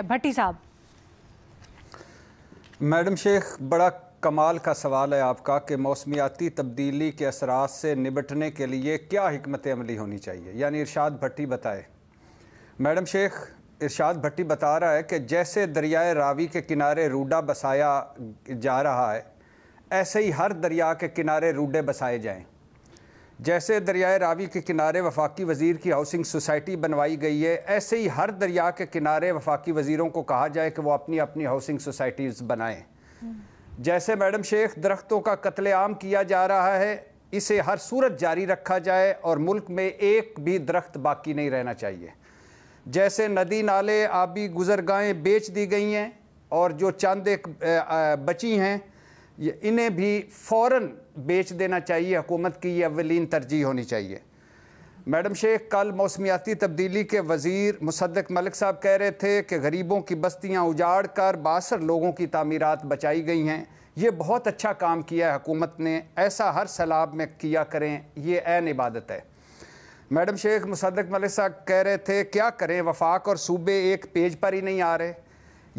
भट्टी साहब। मैडम शेख, बड़ा कमाल का सवाल है आपका कि मौसमियाती तब्दीली के असरात से निपटने के लिए क्या हिकमत अमली होनी चाहिए, यानी इरशाद भट्टी बताए। मैडम शेख, इरशाद भट्टी बता रहा है कि जैसे दरियाए रावी के किनारे रूडा बसाया जा रहा है, ऐसे ही हर दरिया के किनारे रूडे बसाए जाएं। जैसे दरियाए रावी के किनारे वफाकी वज़ीर की हाउसिंग सोसाइटी बनवाई गई है, ऐसे ही हर दरिया के किनारे वफाकी वज़ीरों को कहा जाए कि वो अपनी अपनी हाउसिंग सोसाइटीज़ बनाएं। जैसे मैडम शेख दरख्तों का कत्लेआम किया जा रहा है, इसे हर सूरत जारी रखा जाए और मुल्क में एक भी दरख्त बाकी नहीं रहना चाहिए। जैसे नदी नाले आबी गुज़रगाहें बेच दी गई हैं और जो चंद एक बची हैं इन्हें भी फ़ौरन बेच देना चाहिए। हुकूमत की ये अव्वलीन तरजीह होनी चाहिए। मैडम शेख, कल मौसमियाती तब्दीली के वज़ीर मुसद्दक मलिक साहब कह रहे थे कि गरीबों की बस्तियाँ उजाड़ कर 62 लोगों की तामीरात बचाई गई हैं। ये बहुत अच्छा काम किया है हुकूमत ने, ऐसा हर सैलाब में किया करें, ये ऐन इबादत है। मैडम शेख, मुसद्दक मलिक साहब कह रहे थे क्या करें, वफाक और सूबे एक पेज पर ही नहीं आ रहे।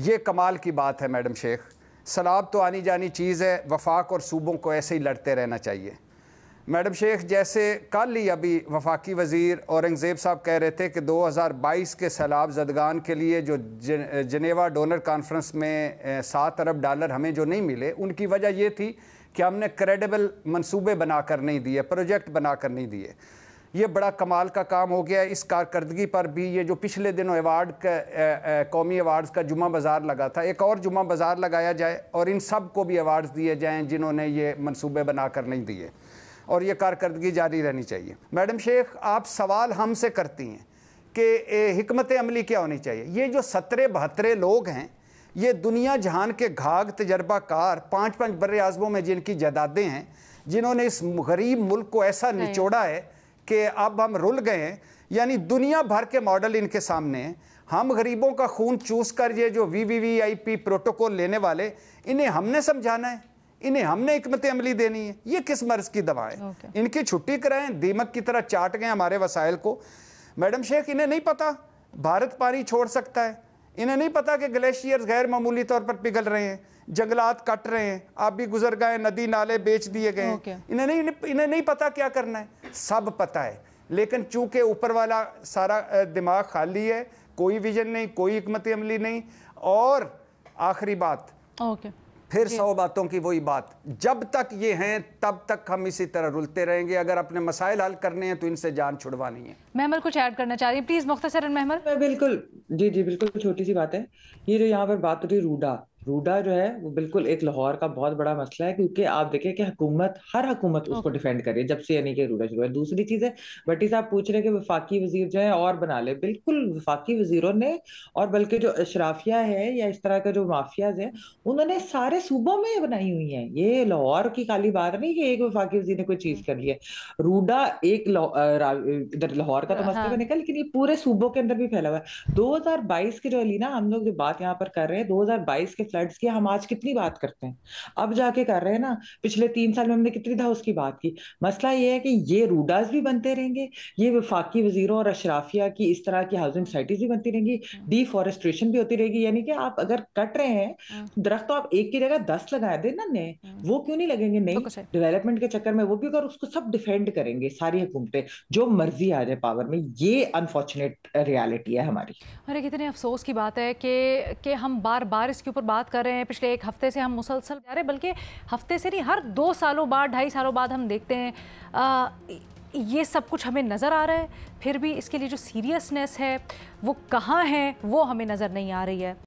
ये कमाल की बात है मैडम शेख। सैलाब तो आनी जानी चीज़ है, वफाक और सूबों को ऐसे ही लड़ते रहना चाहिए। मैडम शेख, जैसे कल ही अभी वफाकी वज़ीर औरंगज़ेब साहब कह रहे थे कि 2022 के सैलाब ज़दगान के लिए जो जनेवा डोनर कॉन्फ्रेंस में $7 अरब हमें जो नहीं मिले, उनकी वजह ये थी कि हमने क्रेडिबल मंसूबे बनाकर नहीं दिए, प्रोजेक्ट बनाकर नहीं दिए। ये बड़ा कमाल का काम हो गया। इस कारकर्दगी पर भी ये जो पिछले दिनों अवार्ड का कौमी अवार्ड्स का जुमा बाज़ार लगा था, एक और जुमा बाज़ार लगाया जाए और इन सब को भी अवार्ड्स दिए जाएँ जिन्होंने ये मंसूबे बनाकर नहीं दिए, और ये कारकर्दगी जारी रहनी चाहिए। मैडम शेख, आप सवाल हमसे करती हैं कि हिकमत अमली क्या होनी चाहिए। ये जो 17-72 लोग हैं, ये दुनिया जहान के घाग तजर्बाकार 5-5 बर्रे आज़मों में जिनकी जायदादें हैं, जिन्होंने इस गरीब मुल्क को ऐसा निचोड़ा है कि अब हम रुल गए हैं। यानी दुनिया भर के मॉडल इनके सामने हैं। हम गरीबों का खून चूस कर ये जो VVVIP प्रोटोकॉल लेने वाले, इन्हें हमने समझाना है, इन्हें हमने हिकमत अमली देनी है। ये किस मर्ज की दवा है? इनकी छुट्टी कराएं, दीमक की तरह चाट गए हमारे वसाइल को। मैडम शेख, इन्हें नहीं पता भारत पानी छोड़ सकता है, इन्हें नहीं पता कि ग्लेशियर्स गैर मामूली तौर पर पिघल रहे हैं, जंगलात कट रहे हैं, आप भी गुजर गए, नदी नाले बेच दिए गए हैं। इन्हें नहीं पता क्या करना है। सब पता है, लेकिन चूंकि ऊपर वाला सारा दिमाग खाली है, कोई विजन नहीं, कोई हिकमत अमली नहीं। और आखिरी बात, फिर 100 बातों की वही बात, जब तक ये हैं तब तक हम इसी तरह रुलते रहेंगे। अगर अपने मसाइल हल करने हैं तो इनसे जान छुड़वानी है। महमल कुछ ऐड करना चाह रही है, प्लीज मुख्तसरन महमल। बिल्कुल जी बिल्कुल, छोटी सी बात है। ये जो यहाँ पर बात हो रही रूडा जो है वो बिल्कुल एक लाहौर का बहुत बड़ा मसला है, क्योंकि आप देखें कि हर हुकूमत उसको डिफेंड कर रही है जब से यानी कि रूडा शुरू है। दूसरी चीज है, भट्टी साहब पूछ रहे हैं कि वफाकी वजीर जो है और बना ले। बिल्कुल, वफाकी वजीरों ने, और बल्कि जो अशराफिया है या इस तरह का जो माफियाज है, उन्होंने सारे सूबों में बनाई हुई है। ये लाहौर की खाली बात नहीं कि एक वफाकी वजीर ने कोई चीज कर ली है। रूडा एक इधर लाहौर का तो मसला भी निकल, लेकिन ये पूरे सूबों के अंदर भी फैला हुआ है। 2022 के जो अलीना हम लोग जो बात यहाँ पर कर रहे हैं 2022 के फ्लड्स की, हम आज कितनी बात करते हैं, अब जाके कर रहे हैं ना। पिछले 3 साल में हमने कितनी दफा उसकी बात की। मसला ये है कि ये रूडास भी बनते रहेंगे, ये वफाकी वजीरों और अशराफिया की इस तरह की हाउसिंग सोसाइटीज भी बनती रहेंगी, डिफॉरेस्ट्रेशन भी होती रहेगी। यानी कि आप अगर कट रहे हैं दरख्त, तो आप एक की जगह 10 लगाए देना नए, वो क्यों नहीं लगेंगे? नहीं, डेवलपमेंट के चक्कर में वो भी, अगर उसको सब डिफेंड करेंगे सारी हुकूमतें, जो मर्जी आ जाए पावर में। ये अनफॉर्चुनेट रियलिटी है हमारी। अरे कितने अफसोस की बात है कि हम बार बार इसके ऊपर बात कर रहे हैं। पिछले 1 हफ्ते से हम मुसलसल जा रहे हैं, बल्कि हफ्ते से नहीं, हर 2 सालों बाद, 2.5 सालों बाद हम देखते हैं ये सब कुछ हमें नज़र आ रहा है। फिर भी इसके लिए जो सीरियसनेस है वो कहाँ है, वो हमें नज़र नहीं आ रही है।